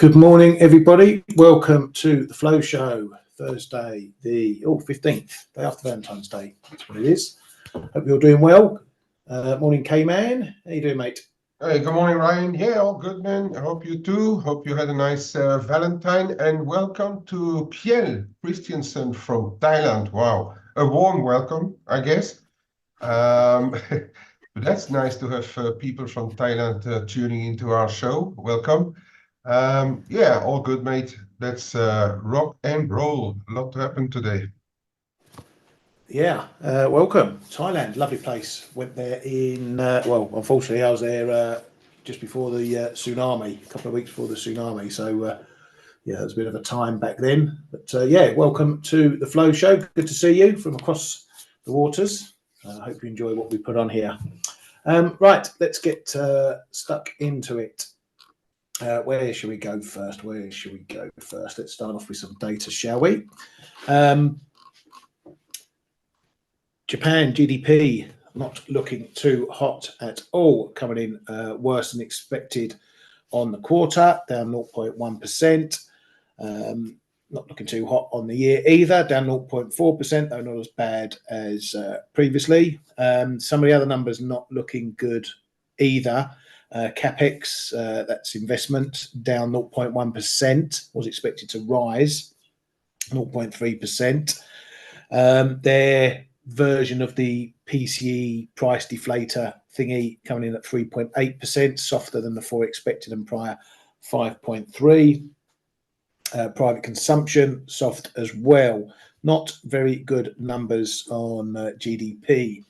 Good morning, everybody. Welcome to the Flow Show, Thursday, the 15th, day after Valentine's Day. That's what it is. Hope you're doing well. Morning, K-Man. How you doing, mate? Hey, good morning, Ryan. Yeah, all good, man. I hope you too. Hope you had a nice Valentine. And welcome to Piel Christiansen from Thailand. Wow, a warm welcome, I guess. But that's nice to have people from Thailand tuning into our show. Welcome. Yeah, all good, mate. Let's rock and roll. A lot to happen today. Yeah, welcome. Thailand, lovely place. Went there in, well, unfortunately, I was there just before the tsunami, a couple of weeks before the tsunami. So, yeah, it was a bit of a time back then. But, yeah, welcome to the Flow Show. Good to see you from across the waters. I hope you enjoy what we put on here. Right, let's get stuck into it. Where should we go first? Let's start off with some data, shall we? Japan GDP not looking too hot at all, coming in worse than expected on the quarter, down 0.1%. Not looking too hot on the year either, down 0.4%, though not as bad as previously. Some of the other numbers not looking good either. CapEx, that's investment, down 0.1%, was expected to rise 0.3%. Their version of the PCE price deflator thingy coming in at 3.8%, softer than the four expected and prior 5.3%. Private consumption, soft as well. Not very good numbers on GDP.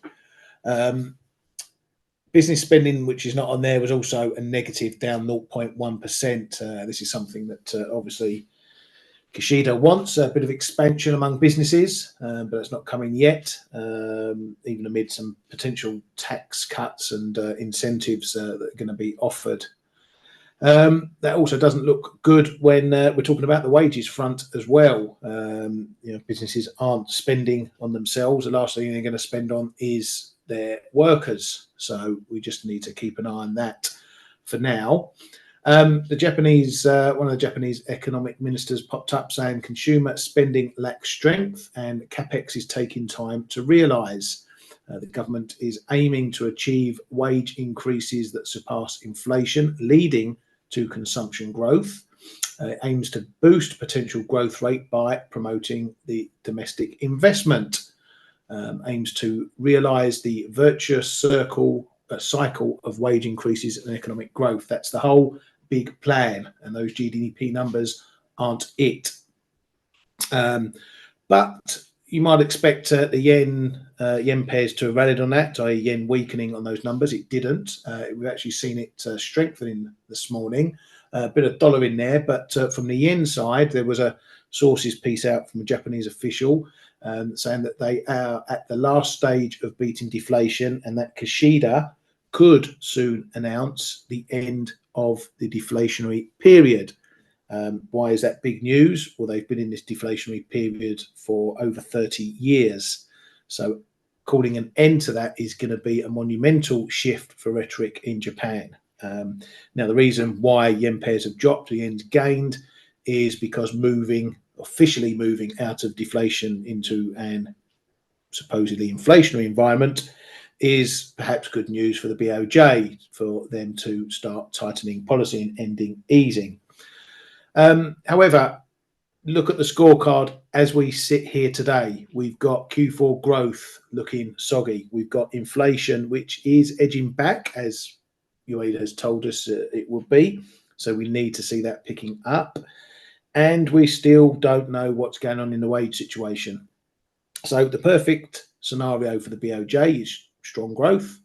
Business spending, which is not on there, was also a negative, down 0.1%. This is something that obviously Kishida wants, a bit of expansion among businesses, but it's not coming yet, even amid some potential tax cuts and incentives that are going to be offered. That also doesn't look good when we're talking about the wages front as well. Businesses aren't spending on themselves. The last thing they're going to spend on is their workers. So we just need to keep an eye on that for now. The Japanese, one of the Japanese economic ministers popped up saying consumer spending lacks strength and capex is taking time to realise. The government is aiming to achieve wage increases that surpass inflation, leading to consumption growth. It aims to boost potential growth rate by promoting the domestic investment. Aims to realise the virtuous cycle of wage increases and economic growth. That's the whole big plan, and those GDP numbers aren't it. But you might expect the yen pairs to have rallied on that, i.e. yen weakening on those numbers. It didn't. We've actually seen it strengthening this morning. A bit of dollar in there, but from the yen side, there was a sources piece out from a Japanese official saying that they are at the last stage of beating deflation and that Kishida could soon announce the end of the deflationary period. Why is that big news? Well, they've been in this deflationary period for over 30 years. So calling an end to that is going to be a monumental shift for rhetoric in Japan. Now, the reason why yen pairs have dropped, the yen's gained, is because officially moving out of deflation into an supposedly inflationary environment is perhaps good news for the BOJ, for them to start tightening policy and ending easing. However, look at the scorecard as we sit here today. We've got Q4 growth looking soggy. We've got inflation, which is edging back, as UAE has told us it will be. So we need to see that picking up. And we still don't know what's going on in the wage situation. So the perfect scenario for the BOJ is strong growth,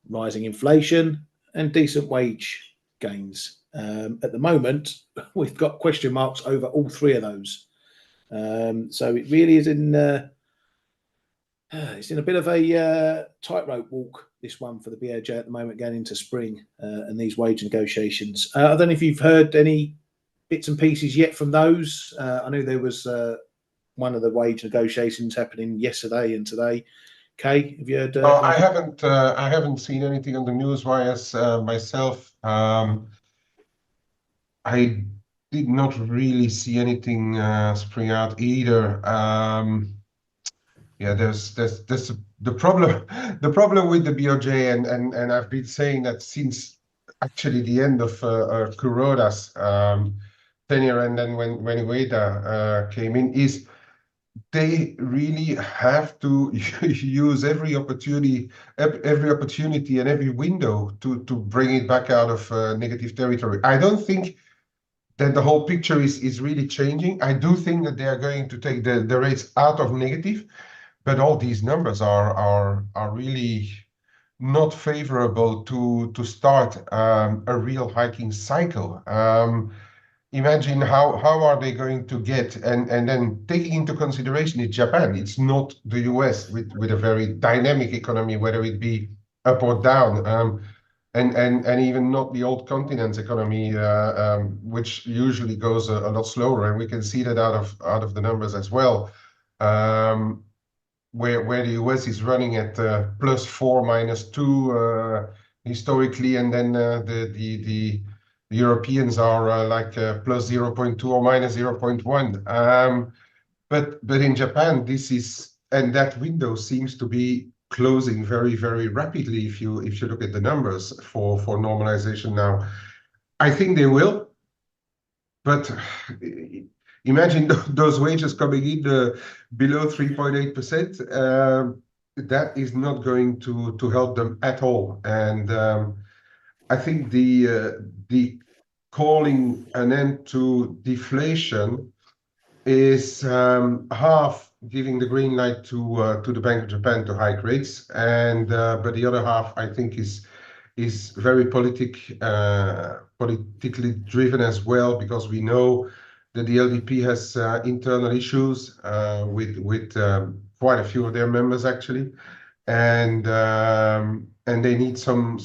rising inflation, and decent wage gains. At the moment, we've got question marks over all three of those. So it really is it's in a bit of a tightrope walk, this one for the BOJ at the moment, going into spring and these wage negotiations. I don't know if you've heard any bits and pieces yet from those. I know there was one of the wage negotiations happening yesterday and today. Kay, have you heard? I haven't seen anything on the news wires myself. I did not really see anything spring out either. Yeah, there's the problem the problem with the BOJ, and I've been saying that since actually the end of Kuroda's tenure, and then when Ueda came in, is they really have to use every opportunity and every window to bring it back out of negative territory. I don't think that the whole picture is really changing. I do think that they are going to take the rates out of negative, but all these numbers are really not favorable to start a real hiking cycle. Imagine how are they going to get, and then taking into consideration it's Japan, it's not the US with a very dynamic economy, whether it be up or down, and even not the old continent's economy, which usually goes a lot slower, and we can see that out of the numbers as well. Where the US is running at +4, -2 historically, and then the Europeans are like +0.2 or -0.1. But in Japan, this is, and that window seems to be closing very, very rapidly if you look at the numbers for normalization now. I think they will, but imagine those wages coming in below 3.8%. That is not going to help them at all. And I think the calling an end to deflation is half giving the green light to the Bank of Japan to hike rates, and but the other half, I think, is very politically driven as well, because we know that the LDP has internal issues with quite a few of their members actually, and they need some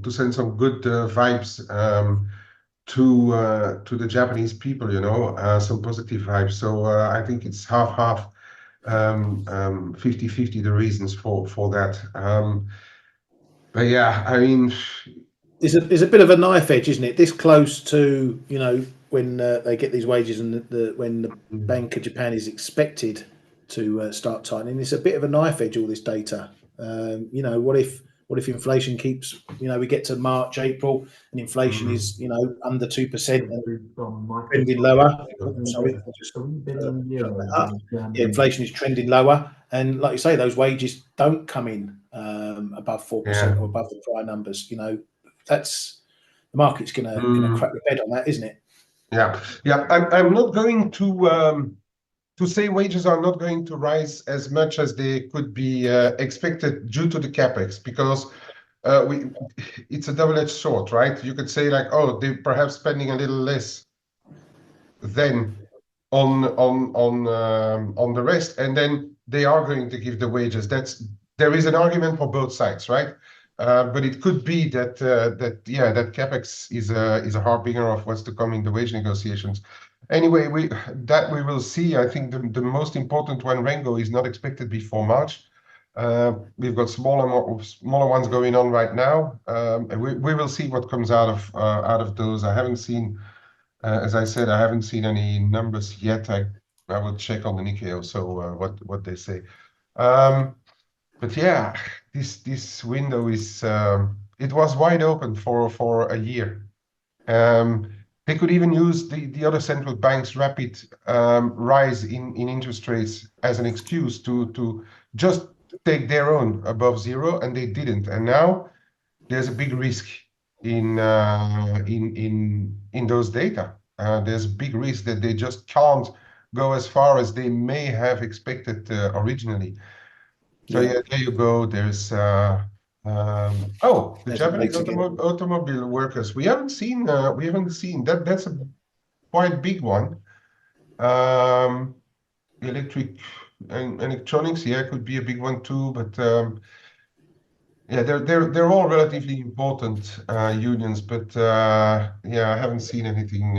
to send some good vibes to the Japanese people, you know, some positive vibes. So I think it's half 50-50 the reasons for that. But yeah, I mean, It's a bit of a knife edge, isn't it? This close to, you know, when they get these wages and when the Bank of Japan is expected to start tightening, it's a bit of a knife edge, all this data. You know, what if inflation keeps, you know, we get to March, April, and inflation is, you know, under 2% and trending lower. Sorry, just yeah, inflation is trending lower, and like you say, those wages don't come in above 4% or above the prior numbers. You know, that's the market's gonna crack the bed on that, isn't it? Yeah. I'm not going to say wages are not going to rise as much as they could be expected due to the capex, because it's a double-edged sword, right? You could say like, oh, they're perhaps spending a little less than on the rest, and then they are going to give the wages. There is an argument for both sides, right? But it could be that that capex is a harbinger of what's to come in the wage negotiations. Anyway, we will see. I think the most important one, Rengo, is not expected before March. We've got smaller ones going on right now, and we will see what comes out of those. I haven't seen, as I said, I haven't seen any numbers yet. I will check on the Nikkei also what they say. But yeah, this window is it was wide open for a year. They could even use the other central banks' rapid rise in interest rates as an excuse to just take their own above zero, and they didn't. And now there's a big risk in those data. There's a big risk that they just can't go as far as they may have expected originally. So yeah, there you go. There's the Japanese automobile workers. We haven't seen that. That's a quite big one. Electric and electronics, yeah, could be a big one too. But yeah, they're all relatively important unions. But yeah, I haven't seen anything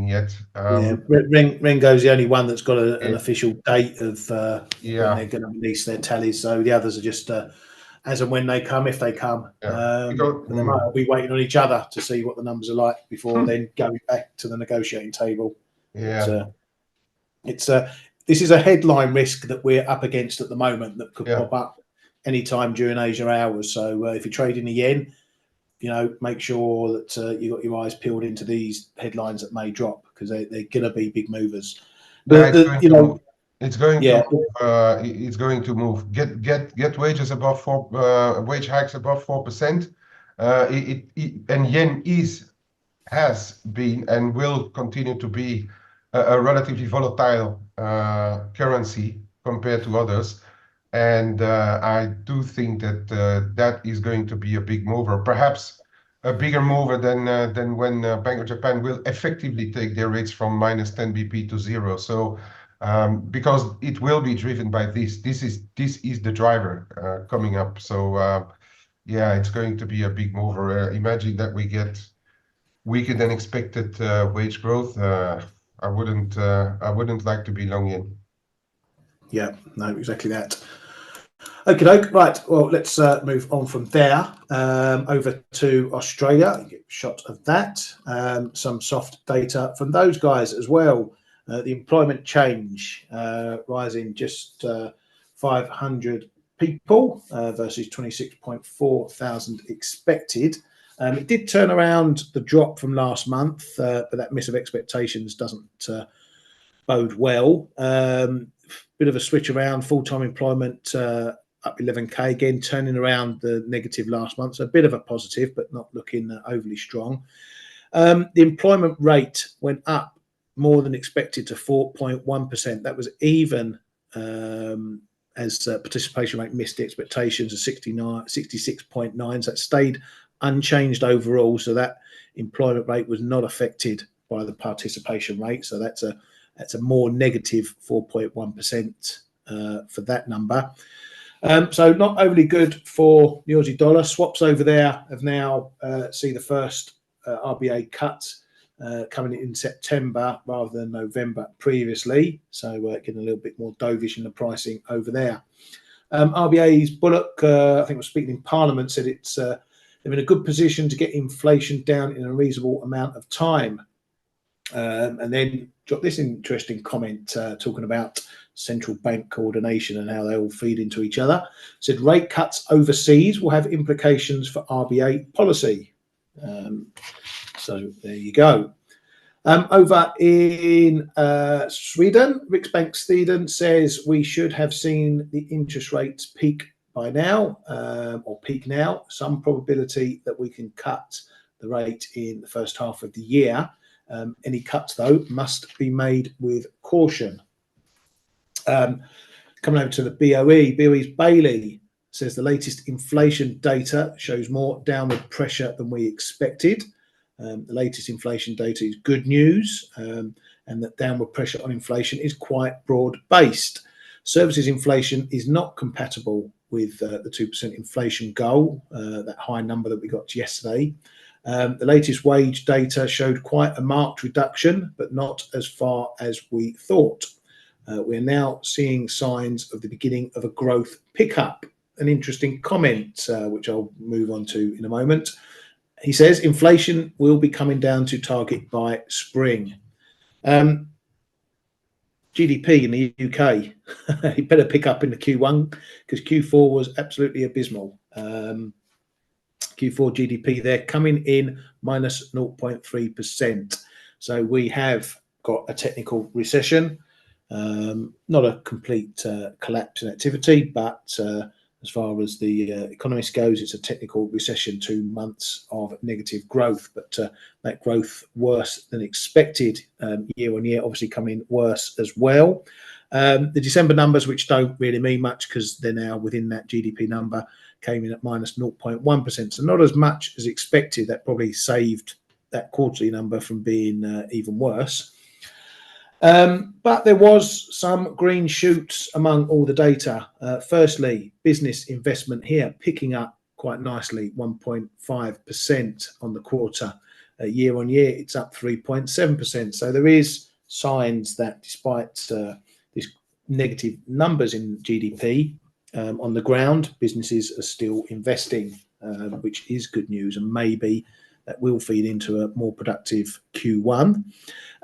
yet. Yeah, Rengo's the only one that's got an official date of when they're going to release their tallies. So the others are just as and when they come, if they come. And they might be waiting on each other to see what the numbers are like before then going back to the negotiating table. Yeah. This is a headline risk that we're up against at the moment that could pop up anytime during Asia hours. So if you're trading the yen, make sure that you got your eyes peeled into these headlines that may drop, because they're going to be big movers. But it's going to move. Get wages above wage hikes above 4%. And yen has been and will continue to be a relatively volatile currency compared to others. And I do think that that is going to be a big mover, perhaps a bigger mover than when Bank of Japan will effectively take their rates from -10 BP to 0. So because it will be driven by this. This is the driver coming up. So yeah, it's going to be a big mover. Imagine that we get weaker than expected wage growth. I wouldn't like to be long in. Yeah, no, exactly that. Okay, right. Well, let's move on from there over to Australia. Get a shot of that. Some soft data from those guys as well. The employment change rising just 500 people versus 26.4 thousand expected. It did turn around the drop from last month, but that miss of expectations doesn't bode well. Bit of a switch around. Full-time employment up 11k again, turning around the negative last month. So a bit of a positive, but not looking overly strong. The employment rate went up more than expected to 4.1%. That was even as participation rate missed the expectations of 66.9. So it stayed unchanged overall. So that employment rate was not affected by the participation rate. So that's a more negative 4.1% for that number. So not overly good for the Aussie dollar. Swaps over there have now seen the first RBA cut coming in September rather than November previously. So getting a little bit more dovish in the pricing over there. RBA's Bullock, I think was speaking in Parliament, said they're in a good position to get inflation down in a reasonable amount of time. And then dropped this interesting comment talking about central bank coordination and how they all feed into each other. Said rate cuts overseas will have implications for RBA policy. So there you go. Over in Sweden, Riksbank Sweden says we should have seen the interest rates peak by now, or peak now. Some probability that we can cut the rate in the first half of the year. Any cuts, though, must be made with caution. Coming over to the BOE's Bailey says the latest inflation data shows more downward pressure than we expected. The latest inflation data is good news, and that downward pressure on inflation is quite broad-based. Services inflation is not compatible with the 2% inflation goal, that high number that we got yesterday. The latest wage data showed quite a marked reduction, but not as far as we thought. We're now seeing signs of the beginning of a growth pickup. An interesting comment, which I'll move on to in a moment. He says inflation will be coming down to target by spring. GDP in the UK, it better pick up in the Q1 because Q4 was absolutely abysmal. Q4 GDP there coming in minus 0.3%. So we have got a technical recession, not a complete collapse in activity, but as far as the economist goes, it's a technical recession, 2 months of negative growth, but that growth worse than expected year on year, obviously coming worse as well. The December numbers, which don't really mean much because they're now within that GDP number, came in at minus 0.1%. So not as much as expected. That probably saved that quarterly number from being even worse. But there was some green shoots among all the data. Firstly, business investment here picking up quite nicely, 1.5% on the quarter. Year on year, it's up 3.7%. So there is signs that despite these negative numbers in GDP, on the ground, businesses are still investing, which is good news, and maybe that will feed into a more productive Q1.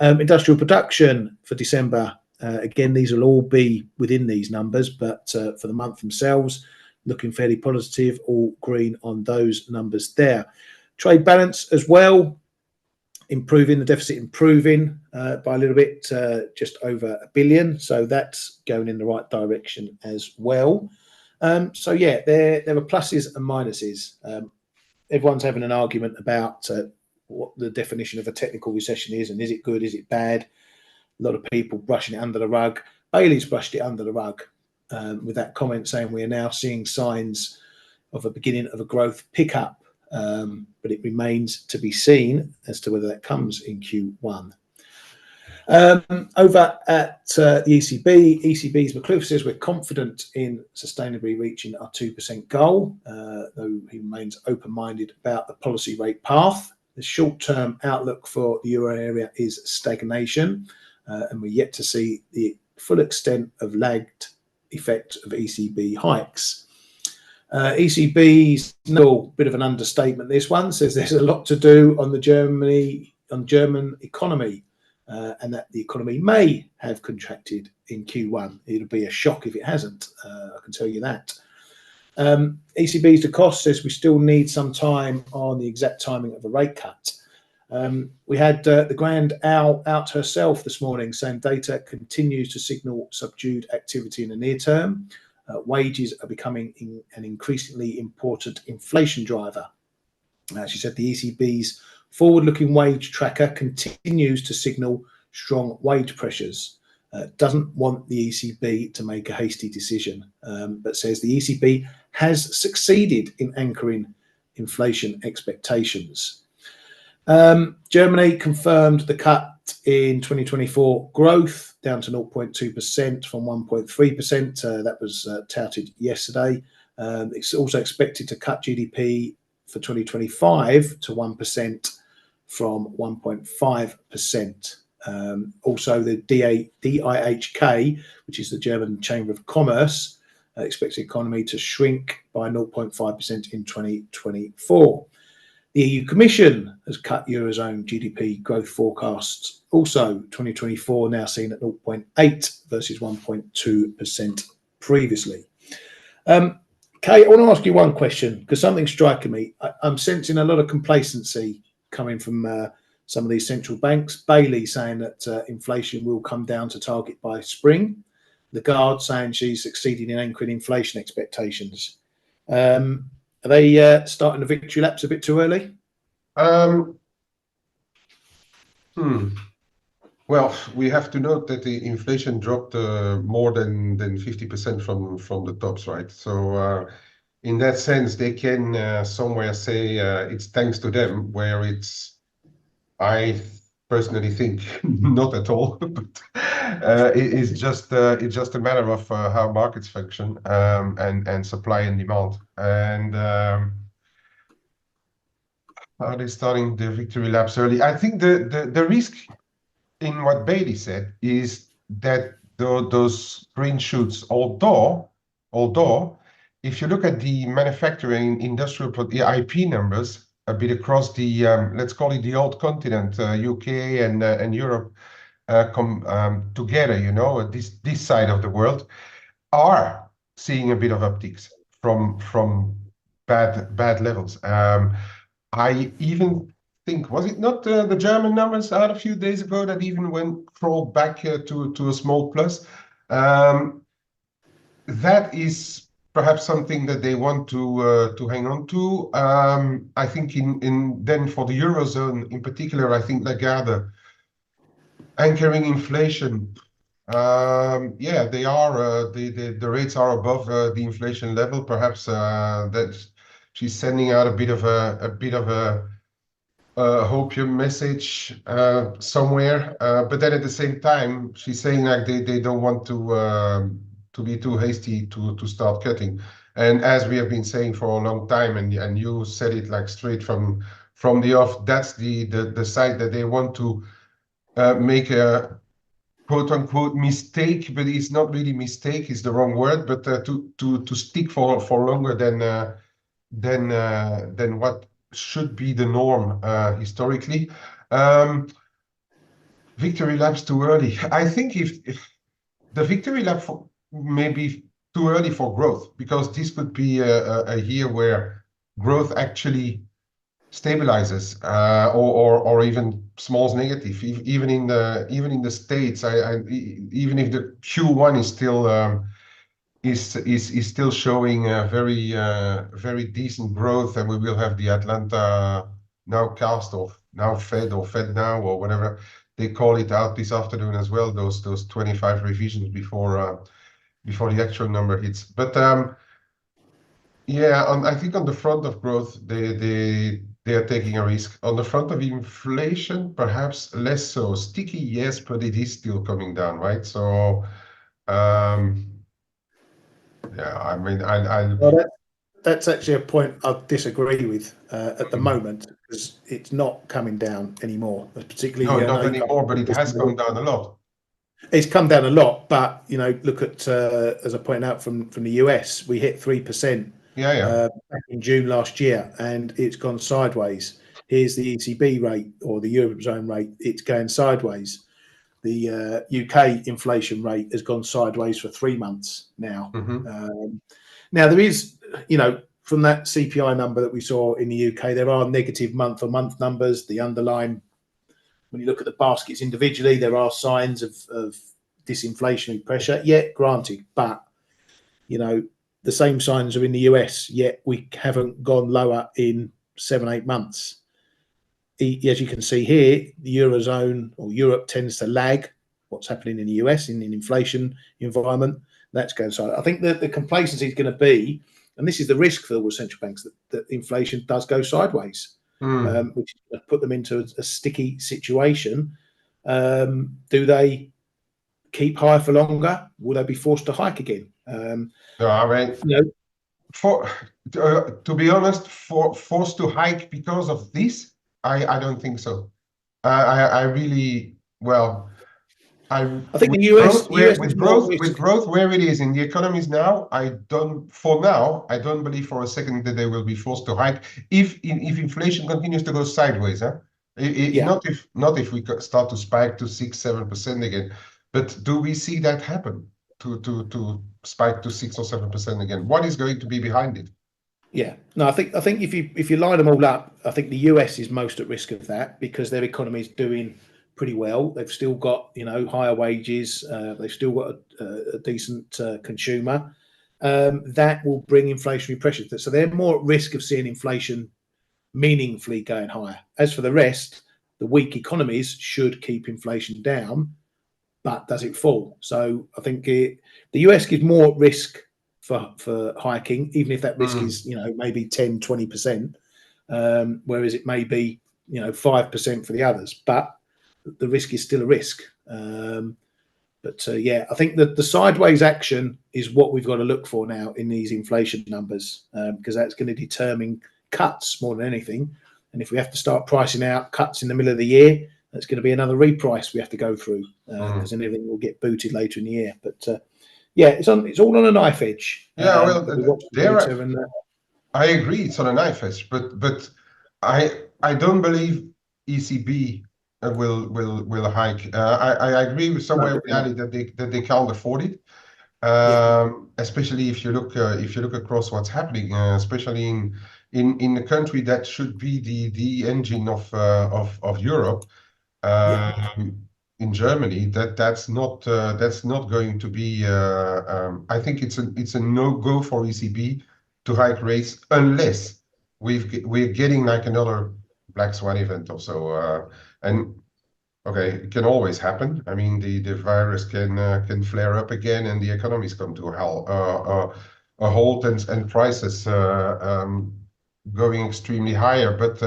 Industrial production for December, again, these will all be within these numbers, but for the month themselves, looking fairly positive, all green on those numbers there. Trade balance as well, improving, the deficit improving by a little bit, just over $1 billion. So that's going in the right direction as well. So yeah, there are pluses and minuses. Everyone's having an argument about what the definition of a technical recession is, and is it good, is it bad? A lot of people brushing it under the rug. Bailey's brushed it under the rug with that comment saying we are now seeing signs of a beginning of a growth pickup, but it remains to be seen as to whether that comes in Q1. Over at the ECB's McClure says we're confident in sustainably reaching our 2% goal, though he remains open-minded about the policy rate path. The short-term outlook for the euro area is stagnation, and we're yet to see the full extent of lagged effect of ECB hikes. ECB's no bit of an understatement. This one says there's a lot to do on the German economy, and that the economy may have contracted in Q1. It'll be a shock if it hasn't. I can tell you that. ECB's DeCoste says we still need some time on the exact timing of a rate cut. We had the Grand Owl out herself this morning saying data continues to signal subdued activity in the near term. Wages are becoming an increasingly important inflation driver. She said the ECB's forward-looking wage tracker continues to signal strong wage pressures. Doesn't want the ECB to make a hasty decision, but says the ECB has succeeded in anchoring inflation expectations. Germany confirmed the cut in 2024 growth down to 0.2% from 1.3%. That was touted yesterday. It's also expected to cut GDP for 2025 to 1% from 1.5%. Also, the DIHK, which is the German Chamber of Commerce, expects the economy to shrink by 0.5% in 2024. The EU Commission has cut Eurozone GDP growth forecasts. Also, 2024 now seen at 0.8 versus 1.2% previously. Kate, I want to ask you one question because something's striking me. I'm sensing a lot of complacency coming from some of these central banks. Bailey saying that inflation will come down to target by spring. Lagarde saying she's succeeding in anchoring inflation expectations. Are they starting the victory laps a bit too early? Well, we have to note that the inflation dropped more than 50% from the tops, right? So in that sense, they can somewhere say it's thanks to them, where it's, I personally think, not at all. But it's just a matter of how markets function and supply and demand. And are they starting the victory laps early? I think the risk in what Bailey said is that those green shoots, although if you look at the manufacturing industrial IP numbers a bit across the let's call it the old continent, UK and Europe come together, you know, this side of the world are seeing a bit of upticks from bad levels. I even think, was it not the German numbers out a few days ago that even crawled back to a small plus? That is perhaps something that they want to hang on to. I think then for the Eurozone in particular, I think Lagarde anchoring inflation. Yeah, they are the rates are above the inflation level. Perhaps that she's sending out a bit of a hopium message somewhere, but then at the same time she's saying like they don't want to be too hasty to start cutting. And as we have been saying for a long time, and you said it like straight from the off, that's the side that they want to make a quote unquote mistake, but it's not really mistake, is the wrong word, but to stick for longer than what should be the norm historically. Victory laps too early. I think if the victory lap may be too early for growth, because this could be a year where growth actually stabilizes, or even smalls negative. Even in the States, even if the Q1 is still is still showing very decent growth, and we will have the Atlanta nowcast, or now Fed, or Fed now, or whatever they call it, out this afternoon as well. Those 25 revisions before the actual number hits. But yeah, I think on the front of growth, they are taking a risk. On the front of inflation, perhaps less so. Sticky, yes, but it is still coming down, right? So yeah, I mean, Well, that's actually a point I disagree with at the moment, because it's not coming down anymore. no, Particularly, I know not anymore, but it has come down a lot. it's come down a lot, but look at as I pointed out from the US, we hit 3% Yeah. back in June last year, and it's gone sideways. Here's the ECB rate, or the Eurozone rate; it's going sideways. The UK inflation rate has gone sideways for 3 months now. Now there is, from that CPI number that we saw in the UK, there are negative month-on-month numbers. The underlying, when you look at the baskets individually, there are signs of disinflationary pressure. Yet, granted, but the same signs are in the US. Yet we haven't gone lower in 7-8 months. As you can see here, the Eurozone or Europe tends to lag what's happening in the US in an inflation environment. That's going side. I think that the complacency is going to be, and this is the risk for the central banks, that inflation does go sideways, which put them into a sticky situation. Do they keep higher for longer? Will they be forced to hike again? No, I mean, to be honest, forced to hike because of this, I don't think so. I really, well, I think the US, with growth where it is in the economies now, for now, I don't believe for a second that they will be forced to hike if inflation continues to go sideways. Not if we start to spike to 6-7% again. But do we see that happen, to spike to 6 or 7% again? What is going to be behind it? Yeah, no, I think if you line them all up, I think the US is most at risk of that, because their economy is doing pretty well. They've still got higher wages. They've still got a decent consumer. That will bring inflationary pressures. So they're more at risk of seeing inflation meaningfully going higher. As for the rest, the weak economies should keep inflation down, but does it fall? So I think the US gives more risk for hiking, even if that risk is maybe 10-20%, whereas it may be 5% for the others. But the risk is still a risk. Yeah, I think that the sideways action is what we've got to look for now in these inflation numbers, because that's going to determine cuts more than anything. And if we have to start pricing out cuts in the middle of the year, that's going to be another reprice we have to go through, because then everything will get booted later in the year. But yeah, it's all on a knife edge. Yeah, I agree, it's on a knife edge, but I don't believe ECB will hike. I agree with somewhere with Ali that they can't afford it. Especially if you look across what's happening, especially in the country that should be the engine of Europe. In Germany, that's not going to be. I think it's a no-go for ECB to hike rates unless we're getting like another black swan event or so. And okay, it can always happen. I mean, the virus can flare up again, and the economies come to a halt, and prices going extremely higher. But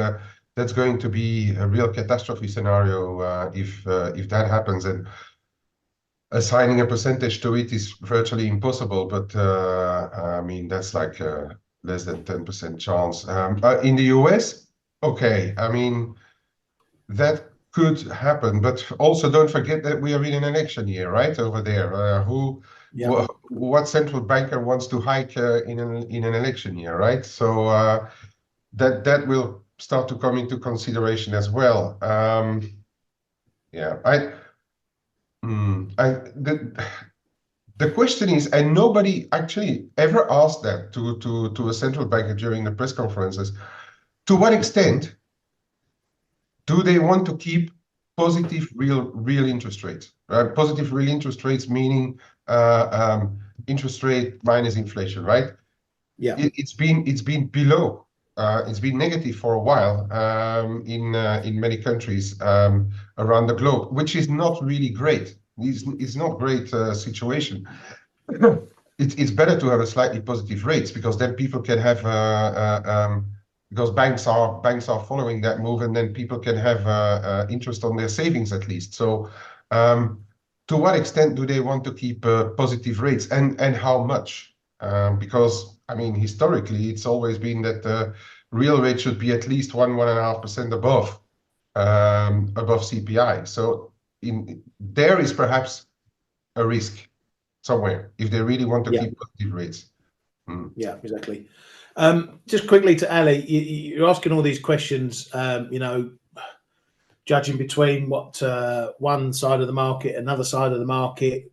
that's going to be a real catastrophe scenario if that happens. And assigning a percentage to it is virtually impossible. But I mean, that's like less than 10% chance. In the US, okay, I mean that could happen. But also don't forget that we are in an election year, right, over there. What central banker wants to hike in an election year, right? So that will start to come into consideration as well. Yeah, the question is, and nobody actually ever asked that to a central banker during the press conferences, to what extent do they want to keep positive real interest rates? Positive real interest rates meaning interest rate minus inflation, right? Yeah. It's been below. It's been negative for a while in many countries around the globe, which is not really great. It's not great situation. It's better to have a slightly positive rates, because then people can have because banks are following that move, and then people can have interest on their savings at least. So to what extent do they want to keep positive rates, and how much? Because I mean, historically, it's always been that the real rate should be at least 1.5% above CPI. So there is perhaps a risk somewhere if they really want to keep positive rates. Yeah, exactly. Just quickly to Ali, you're asking all these questions, judging between what one side of the market, another side of the market,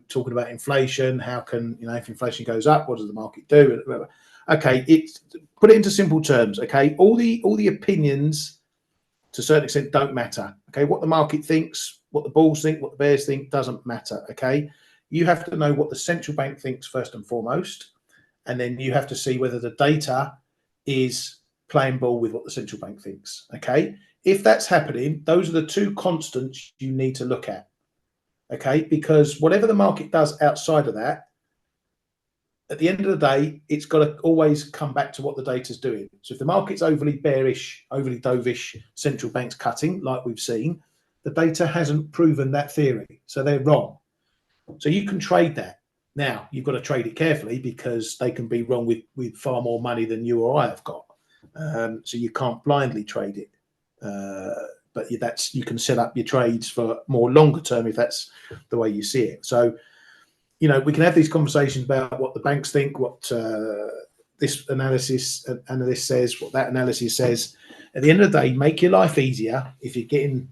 talking about inflation. How can, if inflation goes up, what does the market do? Okay, put it into simple terms. Okay, all the opinions to a certain extent don't matter. Okay, what the market thinks, what the bulls think, what the bears think doesn't matter. Okay, you have to know what the central bank thinks first and foremost, and then you have to see whether the data is playing ball with what the central bank thinks. Okay, if that's happening, those are the two constants you need to look at. Okay, because whatever the market does outside of that, at the end of the day, it's got to always come back to what the data's doing. So if the market's overly bearish, overly dovish, central banks cutting, like we've seen, the data hasn't proven that theory. So they're wrong. So you can trade that. Now, you've got to trade it carefully, because they can be wrong with far more money than you or I have got. So you can't blindly trade it. But you can set up your trades for more longer term if that's the way you see it. So, we can have these conversations about what the banks think, what this analyst says, what that analysis says. At the end of the day, make your life easier if you're getting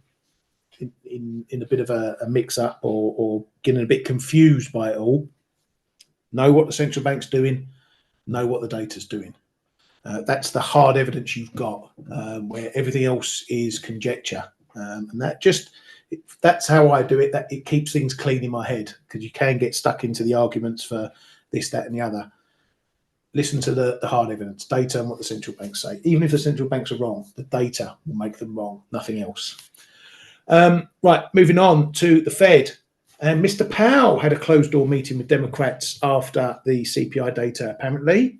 in a bit of a mix-up or getting a bit confused by it all. Know what the central bank's doing, know what the data's doing. That's the hard evidence you've got, where everything else is conjecture. And that's how I do it. That it keeps things clean in my head, because you can get stuck into the arguments for this, that, and the other. Listen to the hard evidence, data, and what the central banks say. Even if the central banks are wrong, the data will make them wrong, nothing else. Right, moving on to the Fed. And Mr. Powell had a closed-door meeting with Democrats after the CPI data, apparently.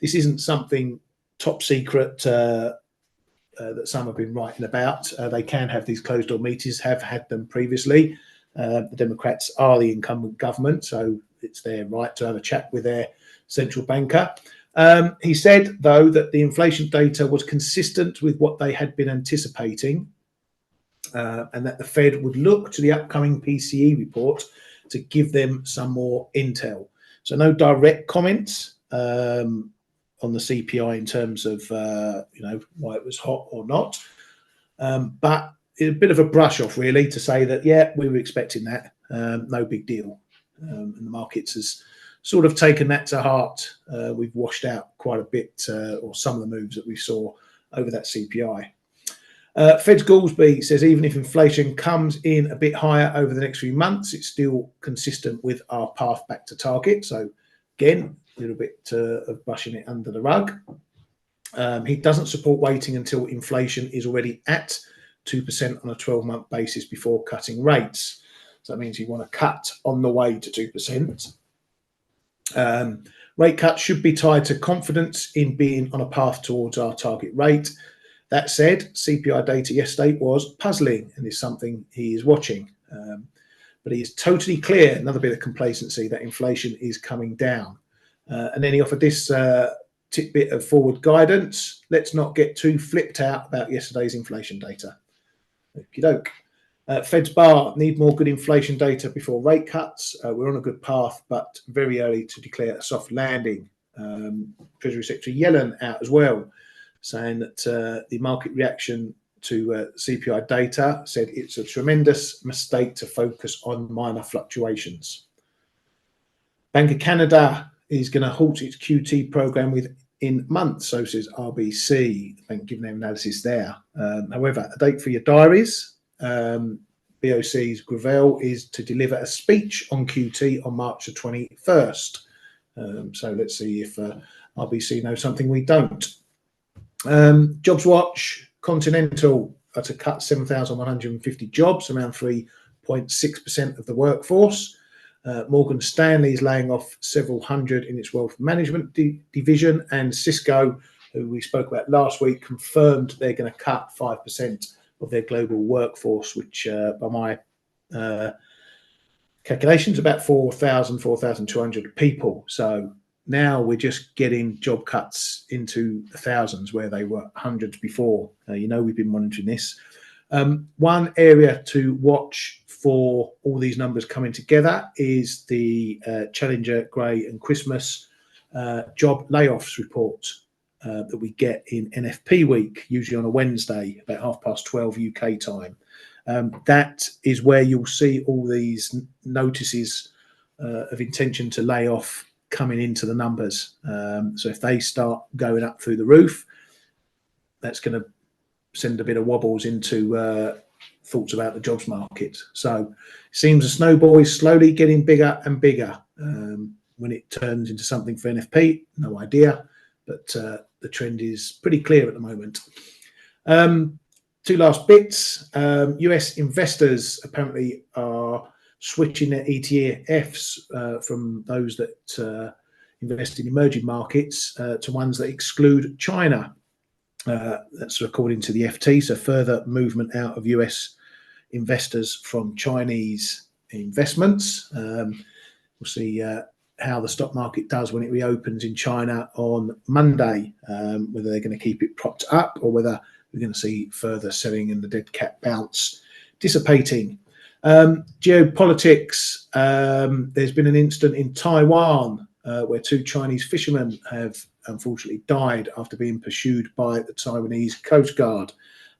This isn't something top secret that some have been writing about. They can have these closed-door meetings, have had them previously. The Democrats are the incumbent government, so it's their right to have a chat with their central banker. He said, though, that the inflation data was consistent with what they had been anticipating, and that the Fed would look to the upcoming PCE report to give them some more intel. So no direct comments on the CPI in terms of why it was hot or not, but a bit of a brush off really to say that we were expecting that, no big deal, and the markets has sort of taken that to heart. We've washed out quite a bit, or some of the moves that we saw over that CPI. Fed's Goolsbee says even if inflation comes in a bit higher over the next few months, it's still consistent with our path back to target. So again, a little bit of brushing it under the rug. He doesn't support waiting until inflation is already at 2% on a 12-month basis before cutting rates. So that means you want to cut on the way to 2%. Rate cuts should be tied to confidence in being on a path towards our target rate. That said, CPI data yesterday was puzzling and is something he is watching. But he is totally clear, another bit of complacency, that inflation is coming down. And then he offered this tidbit of forward guidance. Let's not get too flipped out about yesterday's inflation data. Okey-doke. Fed's bar, need more good inflation data before rate cuts. We're on a good path, but very early to declare a soft landing. Treasury Secretary Yellen out as well, saying that the market reaction to CPI data said it's a tremendous mistake to focus on minor fluctuations. Bank of Canada is going to halt its QT program within months, so says RBC. The bank giving their analysis there. However, a date for your diaries. BOC's Gravel is to deliver a speech on QT on March the 21st. So let's see if RBC knows something we don't. Jobs Watch, Continental are to cut 7,150 jobs, around 3.6% of the workforce. Morgan Stanley is laying off several hundred in its wealth management division, and Cisco, who we spoke about last week, confirmed they're going to cut 5% of their global workforce, which by my calculations about 4,200 people. So now we're just getting job cuts into the thousands where they were hundreds before. We've been monitoring this. One area to watch for all these numbers coming together is the Challenger, Gray and Christmas job layoffs report that we get in NFP week, usually on a Wednesday, about 12:30 UK time. That is where you'll see all these notices of intention to lay off coming into the numbers. So if they start going up through the roof, that's going to send a bit of wobbles into thoughts about the jobs market. So it seems the snowball is slowly getting bigger and bigger. When it turns into something for NFP, no idea, but the trend is pretty clear at the moment. Two last bits. US investors apparently are switching their ETFs from those that invest in emerging markets to ones that exclude China. That's according to the FT, so further movement out of US investors from Chinese investments. We'll see how the stock market does when it reopens in China on Monday, whether they're going to keep it propped up or whether we're going to see further selling and the dead cat bounce dissipating. Geopolitics, there's been an incident in Taiwan where two Chinese fishermen have unfortunately died after being pursued by the Taiwanese Coast Guard.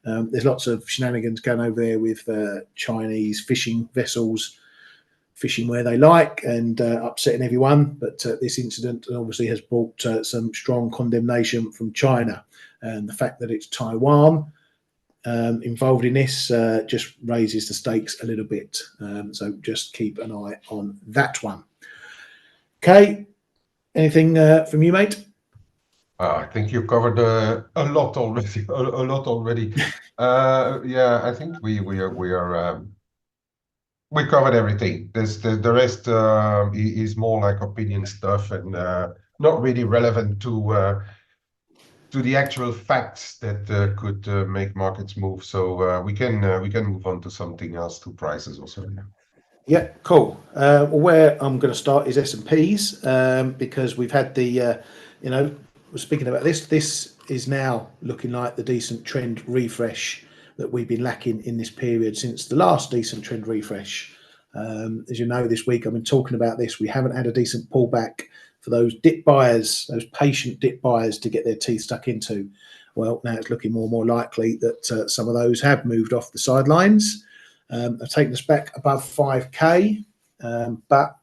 There's lots of shenanigans going over there with Chinese fishing vessels fishing where they like and upsetting everyone. But this incident obviously has brought some strong condemnation from China. And the fact that it's Taiwan involved in this just raises the stakes a little bit. So just keep an eye on that one. Okay, anything from you, mate? I think you covered a lot already. Yeah, I think we covered everything. The rest is more like opinion stuff and not really relevant to the actual facts that could make markets move. So we can move on to something else, to prices also. Yeah, cool. Well, where I'm going to start is S&Ps because we've had the, we're speaking about this. This is now looking like the decent trend refresh that we've been lacking in this period since the last decent trend refresh. As you know, this week I've been talking about this. We haven't had a decent pullback for those dip buyers, those patient dip buyers to get their teeth stuck into. Well, now it's looking more and more likely that some of those have moved off the sidelines. They've taken us back above 5K, but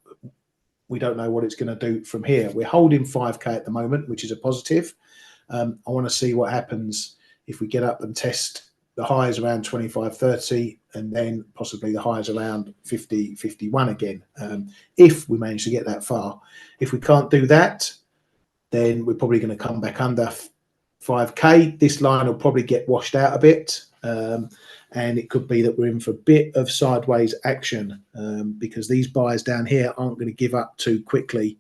we don't know what it's going to do from here. We're holding 5K at the moment, which is a positive. I want to see what happens if we get up and test the highs around 25.30 and then possibly the highs around 50.51 again, if we manage to get that far. If we can't do that, then we're probably going to come back under 5K. This line will probably get washed out a bit, and it could be that we're in for a bit of sideways action because these buyers down here aren't going to give up too quickly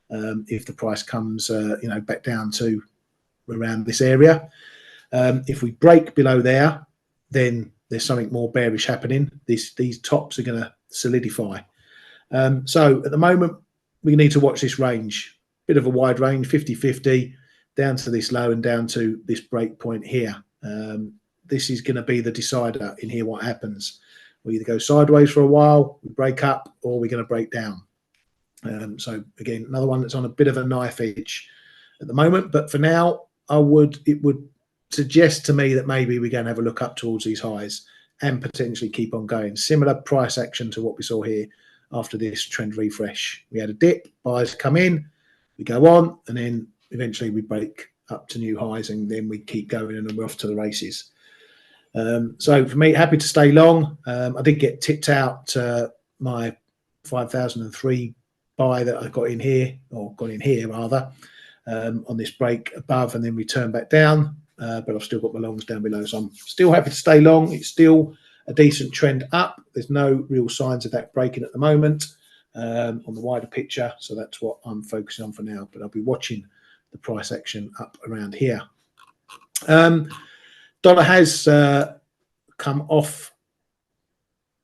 if the price comes back down to around this area. If we break below there, then there's something more bearish happening. These tops are going to solidify. So at the moment, we need to watch this range. Bit of a wide range, 50-50, down to this low and down to this break point here. this is going to be the decider in here. What happens? We either go sideways for a while, we break up, or we're going to break down. So again, another one that's on a bit of a knife edge at the moment. But for now, it would suggest to me that maybe we're going to have a look up towards these highs and potentially keep on going. Similar price action to what we saw here after this trend refresh. We had a dip, buyers come in, we go on, and then eventually we break up to new highs, and then we keep going, and then we're off to the races. So for me, happy to stay long. I did get tipped out my 5,003 buy that I got in here, or got in here rather, on this break above, and then we turn back down. But I've still got my longs down below, so I'm still happy to stay long. It's still a decent trend up. There's no real signs of that breaking at the moment on the wider picture, so that's what I'm focusing on for now. But I'll be watching the price action up around here. Dollar has come off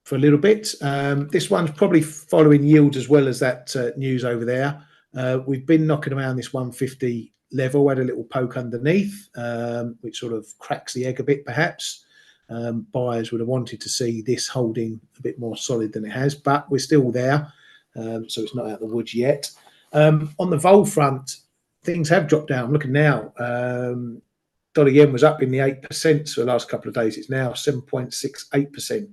for a little bit. This one's probably following yields as well as that news over there. We've been knocking around this 150 level, had a little poke underneath, which sort of cracks the egg a bit perhaps. Buyers would have wanted to see this holding a bit more solid than it has, but we're still there, so it's not out of the woods yet. On the vol front, things have dropped down. I'm looking now. Dollar yen was up in the 8% for the last couple of days. It's now 7.68%.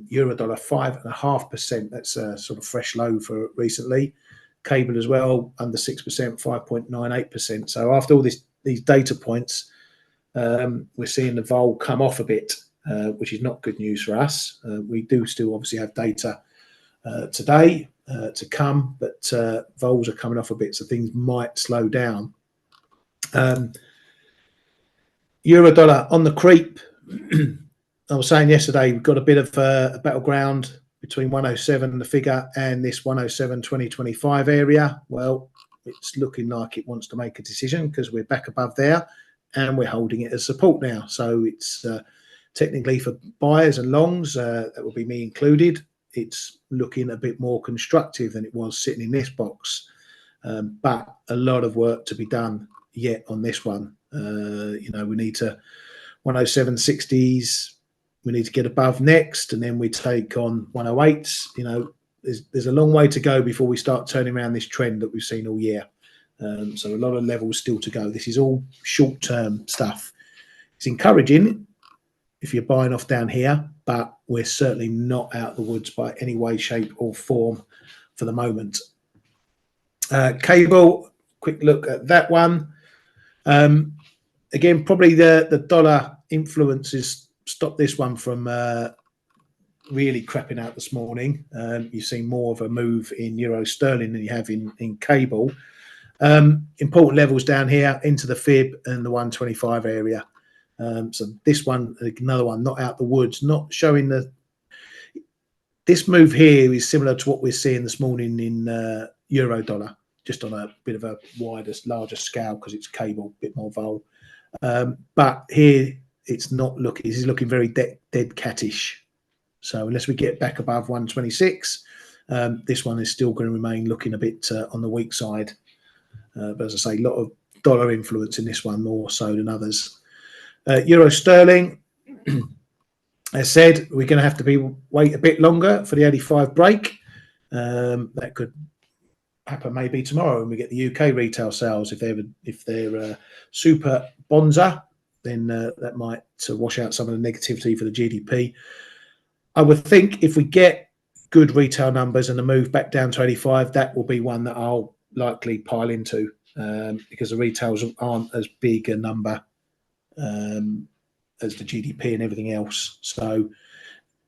Euro dollar 5.5%. That's a sort of fresh low for recently. Cable as well, under 6%, 5.98%. So after all these data points, we're seeing the vol come off a bit, which is not good news for us. We do still obviously have data today to come, but vols are coming off a bit, so things might slow down. Euro dollar on the creep. I was saying yesterday we've got a bit of a battleground between 107, the figure, and this 107 2025 area. Well, it's looking like it wants to make a decision because we're back above there and we're holding it as support now. So it's technically for buyers and longs, that will be me included, it's looking a bit more constructive than it was sitting in this box. But a lot of work to be done yet on this one. We need to 107.60s. We need to get above next, and then we take on 108s. There's a long way to go before we start turning around this trend that we've seen all year. So a lot of levels still to go. This is all short-term stuff. It's encouraging if you're buying off down here, but we're certainly not out of the woods by any way, shape, or form for the moment. Cable, quick look at that one. Again, probably the dollar influences stopped this one from really crapping out this morning. You've seen more of a move in euro sterling than you have in cable. Important levels down here into the fib and the 125 area. So this one, another one, not out the woods, not showing this move here is similar to what we're seeing this morning in euro dollar, just on a bit of a wider, larger scale because it's cable, a bit more vol. But here it's not looking, this is looking very dead cattish. So unless we get back above 126, this one is still going to remain looking a bit on the weak side. But as I say, a lot of dollar influence in this one, more so than others. Euro sterling, as said, we're going to have to wait a bit longer for the 85 break. That could happen maybe tomorrow when we get the UK retail sales. If they're super bonza, then that might wash out some of the negativity for the GDP. I would think if we get good retail numbers and a move back down to 85, that will be one that I'll likely pile into because the retails aren't as big a number as the GDP and everything else. So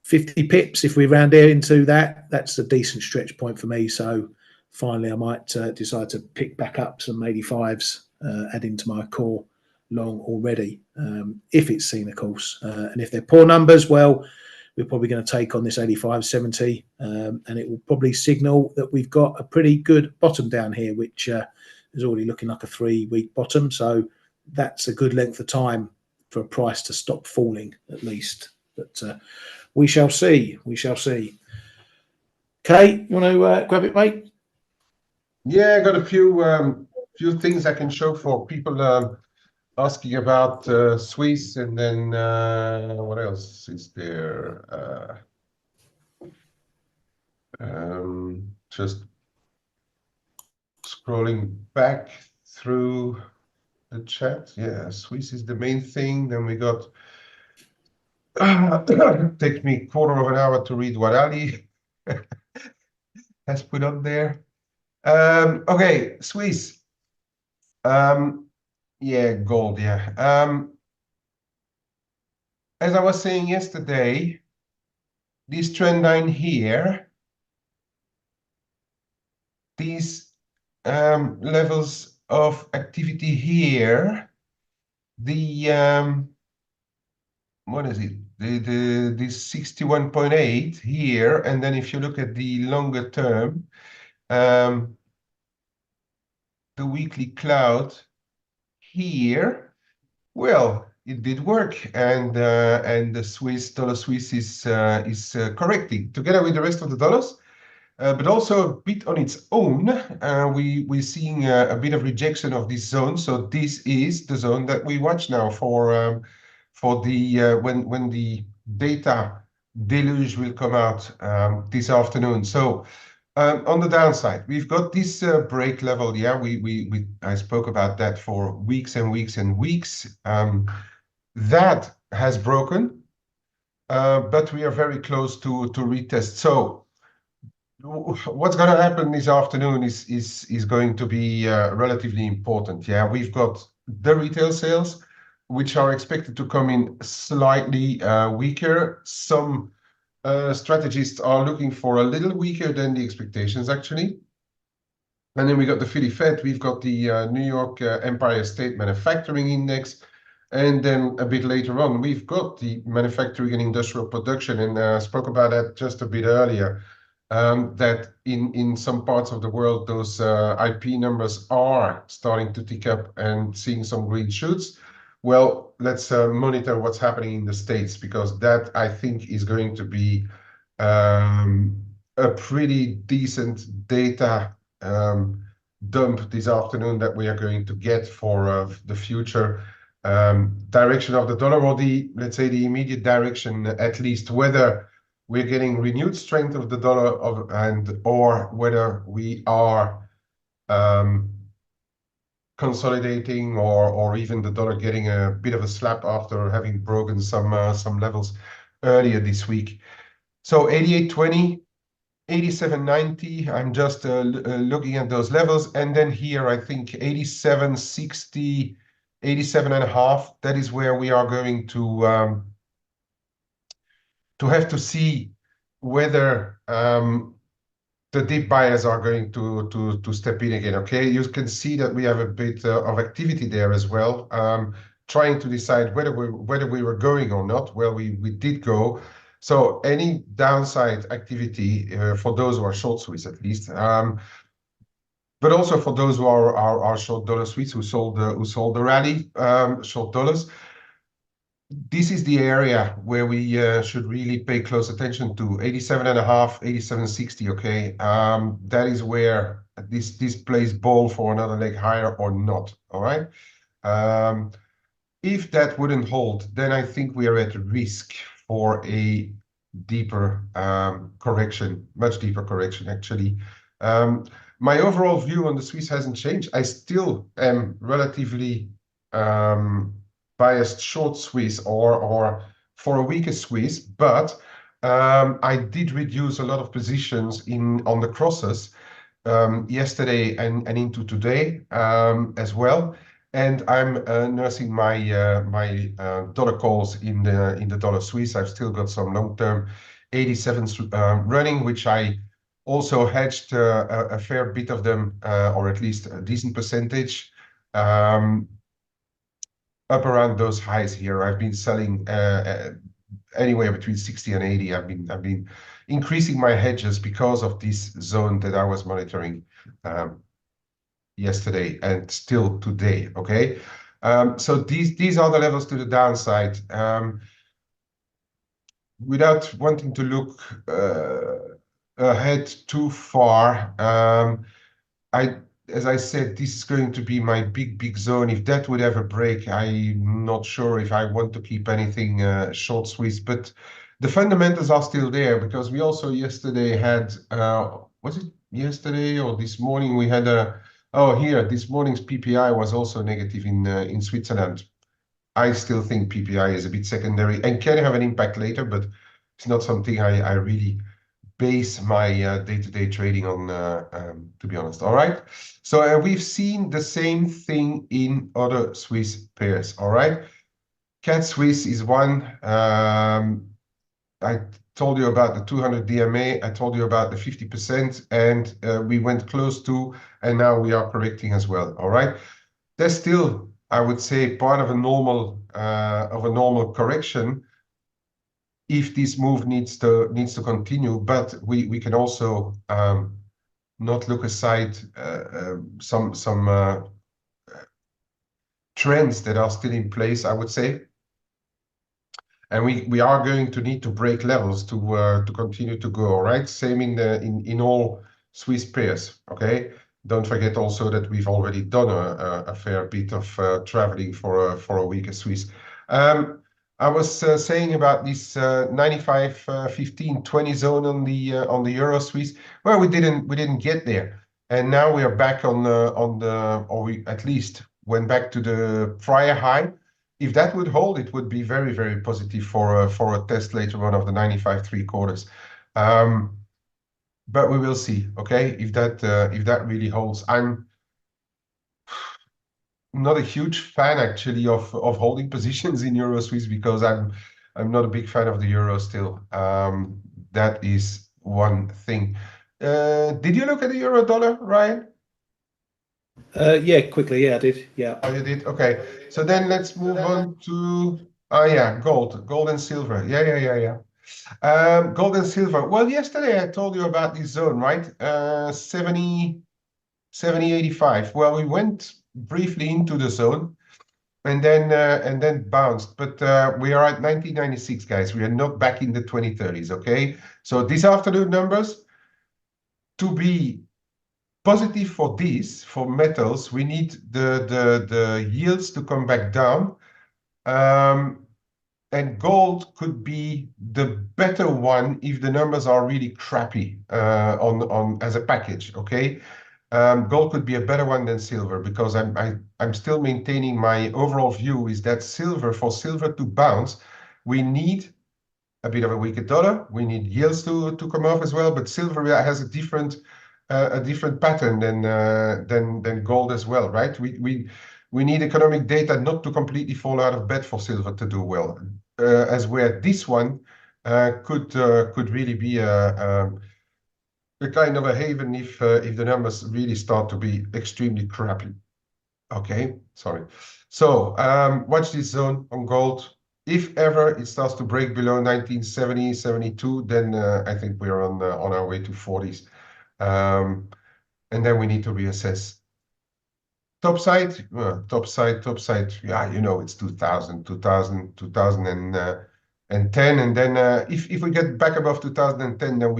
50 pips, if we round here into that, that's a decent stretch point for me. So finally, I might decide to pick back up some 85s, add into my core long already, if it's seen, of course. And if they're poor numbers, well, we're probably going to take on this 85.70, and it will probably signal that we've got a pretty good bottom down here, which is already looking like a 3-week bottom. So that's a good length of time for a price to stop falling, at least. But we shall see. We shall see. Okay, you want to grab it, mate? Yeah, I got a few things I can show for people asking about Swiss, and then what else is there? Just scrolling back through the chat. Yeah, Swiss is the main thing. Then we got take me a quarter of an hour to read what Ali has put up there. Okay, Swiss. Yeah, gold. Yeah. As I was saying yesterday, this trend line here, these levels of activity here, the what is it? This 61.8 here, and then if you look at the longer term, the weekly cloud here, well, it did work, and the dollar Swiss is correcting together with the rest of the dollars. But also a bit on its own, we're seeing a bit of rejection of this zone. So this is the zone that we watch now for the when the data deluge will come out this afternoon. So on the downside, we've got this break level. Yeah, I spoke about that for weeks and weeks and weeks. That has broken, but we are very close to retest. So what's going to happen this afternoon is going to be relatively important. Yeah, we've got the retail sales, which are expected to come in slightly weaker. Some strategists are looking for a little weaker than the expectations, actually. And then we got the Philly Fed, we've got the New York Empire State Manufacturing Index, and then a bit later on, we've got the manufacturing and industrial production, and I spoke about that just a bit earlier. That in some parts of the world, those IP numbers are starting to tick up and seeing some green shoots. Well, let's monitor what's happening in the States, because that, I think, is going to be a pretty decent data dump this afternoon that we are going to get for the future direction of the dollar, or let's say the immediate direction, at least, whether we're getting renewed strength of the dollar or whether we are consolidating, or even the dollar getting a bit of a slap after having broken some levels earlier this week. So 88.20, 87.90, I'm just looking at those levels. And then here, I think 87.60, 87.5, that is where we are going to have to see whether the deep buyers are going to step in again. Okay, you can see that we have a bit of activity there as well, trying to decide whether we were going or not. Well, we did go. So any downside activity for those who are short Swiss, at least, but also for those who are short dollar Swiss, who sold the rally, short dollars. This is the area where we should really pay close attention to. 87.5, 87.60. Okay, that is where this plays ball for another leg higher or not. All right. If that wouldn't hold, then I think we are at risk for a deeper correction, much deeper correction, actually. My overall view on the Swiss hasn't changed. I still am relatively biased short Swiss, or for a weaker Swiss, but I did reduce a lot of positions on the crosses yesterday and into today as well. And I'm nursing my dollar calls in the dollar Swiss. I've still got some long-term 87s running, which I also hedged a fair bit of them, or at least a decent percentage. Up around those highs here, I've been selling anywhere between 60 and 80. I've been increasing my hedges because of this zone that I was monitoring yesterday and still today. Okay, so these are the levels to the downside. Without wanting to look ahead too far, as I said, this is going to be my big zone. If that would ever break, I'm not sure if I want to keep anything short Swiss, but the fundamentals are still there because we also yesterday had, was it yesterday or this morning we had this morning's PPI was also negative in Switzerland. I still think PPI is a bit secondary and can have an impact later, but it's not something I really base my day-to-day trading on, to be honest. All right. So we've seen the same thing in other Swiss pairs. All right. Cat Swiss is one. I told you about the 200 DMA. I told you about the 50%, and we went close to, and now we are correcting as well. All right. There's still, I would say, part of a normal correction if this move needs to continue, but we can also not look aside some trends that are still in place, I would say, and we are going to need to break levels to continue to go. All right, same in all Swiss pairs. Okay, don't forget also that we've already done a fair bit of traveling for a week at Swiss. I was saying about this 95, 15, 20 zone on the Euro Swiss. Well, we didn't get there, and now we are back or we at least went back to the prior high. If that would hold, it would be very, very positive for a test later on of the 95 3/4. But we will see. Okay, if that really holds. I'm not a huge fan actually of holding positions in Euro Swiss because I'm not a big fan of the euro still. That is one thing. Did you look at the euro dollar, Ryan? Yeah, quickly. Yeah, I did. Yeah. Oh, you did? Okay. So then let's move on to gold and silver. Yeah. Gold and silver. Well, yesterday I told you about this zone, right? 70, 85. Well, we went briefly into the zone and then bounced. But we are at 1996, guys. We are not back in the 2030s, okay? So this afternoon numbers, to be positive for metals, we need the yields to come back down. And gold could be the better one if the numbers are really crappy on as a package, okay? Gold could be a better one than silver because I'm still maintaining my overall view is that for silver to bounce, we need a bit of a weaker dollar. We need yields to come off as well, but silver has a different pattern than gold as well, right? We need economic data not to completely fall out of bed for silver to do well, as where this one could really be a kind of a haven if the numbers really start to be extremely crappy. Okay, sorry. So watch this zone on gold. If ever it starts to break below 1970, 72, then I think we're on our way to 40s. And then we need to reassess. Top side. Yeah, it's 2000, 2010. And then if we get back above 2010, then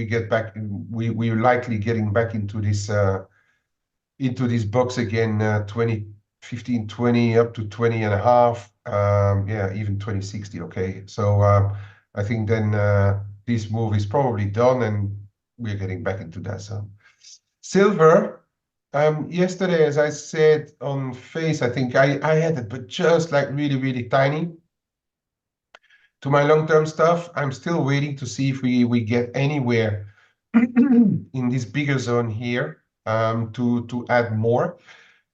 we're likely getting back into this box again, 2015, 20 up to 20 and a half. Yeah, even 2060. Okay. So I think then this move is probably done and we're getting back into that zone. Silver, yesterday, as I said on Face, I think I had it, but just like really, really tiny. To my long-term stuff, I'm still waiting to see if we get anywhere in this bigger zone here to add more.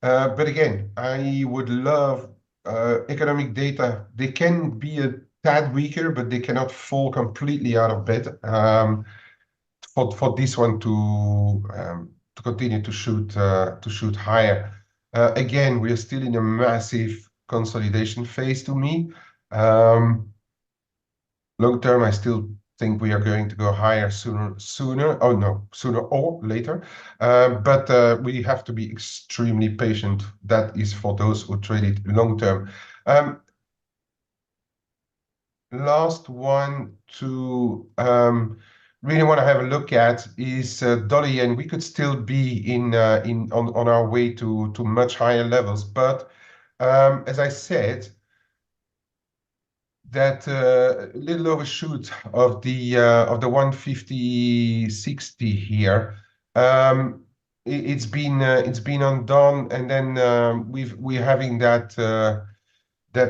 But again, I would love economic data. They can be a tad weaker, but they cannot fall completely out of bed for this one to continue to shoot higher. Again, we are still in a massive consolidation phase to me. Long term, I still think we are going to go higher sooner. Oh no, sooner or later. But we have to be extremely patient. That is for those who trade it long term. Last one to really want to have a look at is dollar yen. We could still be on our way to much higher levels, but as I said, that little overshoot of the 150.60 here, it's been undone, and then we're having that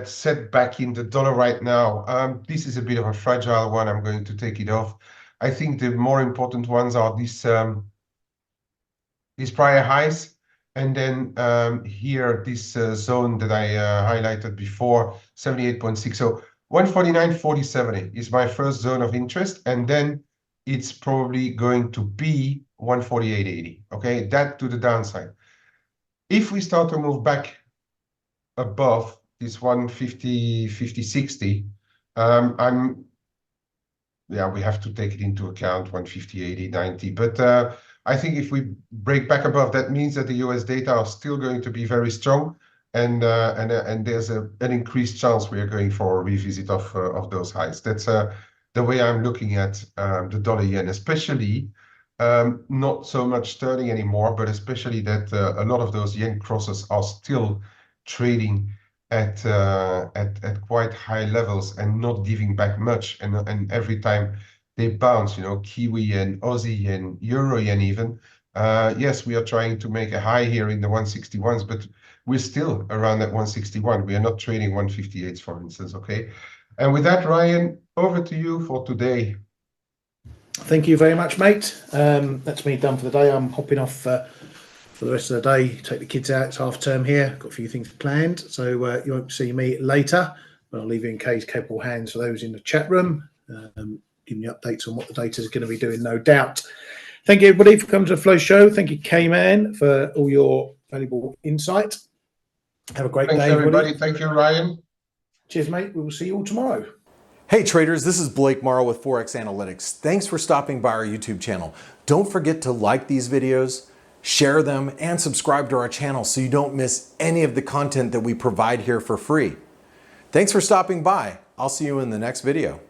setback in the dollar right now. This is a bit of a fragile one. I'm going to take it off. I think the more important ones are these prior highs, and then here this zone that I highlighted before, 78.6. So 149.4070 is my first zone of interest, and then it's probably going to be 148.80. Okay, that to the downside. If we start to move back above this 150.60, we have to take it into account, 150.80.90. But I think if we break back above, that means that the US data are still going to be very strong, and there's an increased chance we are going for a revisit of those highs. That's the way I'm looking at the dollar yen, especially not so much sterling anymore, but especially that a lot of those yen crosses are still trading at quite high levels and not giving back much. And every time they bounce, Kiwi yen, Aussie yen, Euro yen even. Yes, we are trying to make a high here in the 161s, but we're still around that 161. We are not trading 158s, for instance, okay? And with that, Ryan, over to you for today. Thank you very much, mate. That's me done for the day. I'm hopping off for the rest of the day. Take the kids out. It's half term here. Got a few things planned. So you won't see me later, but I'll leave you in case capable hands for those in the chat room. Giving you updates on what the data is going to be doing, no doubt. Thank you, everybody, for coming to the Flow Show. Thank you, K-Man, for all your valuable insight. Have a great day, everybody. Thank you, Ryan. Cheers, mate. We will see you all tomorrow. Hey traders, this is Blake Morrow with ForexAnalytix. Thanks for stopping by our YouTube channel. Don't forget to like these videos, share them, and subscribe to our channel so you don't miss any of the content that we provide here for free. Thanks for stopping by. I'll see you in the next video.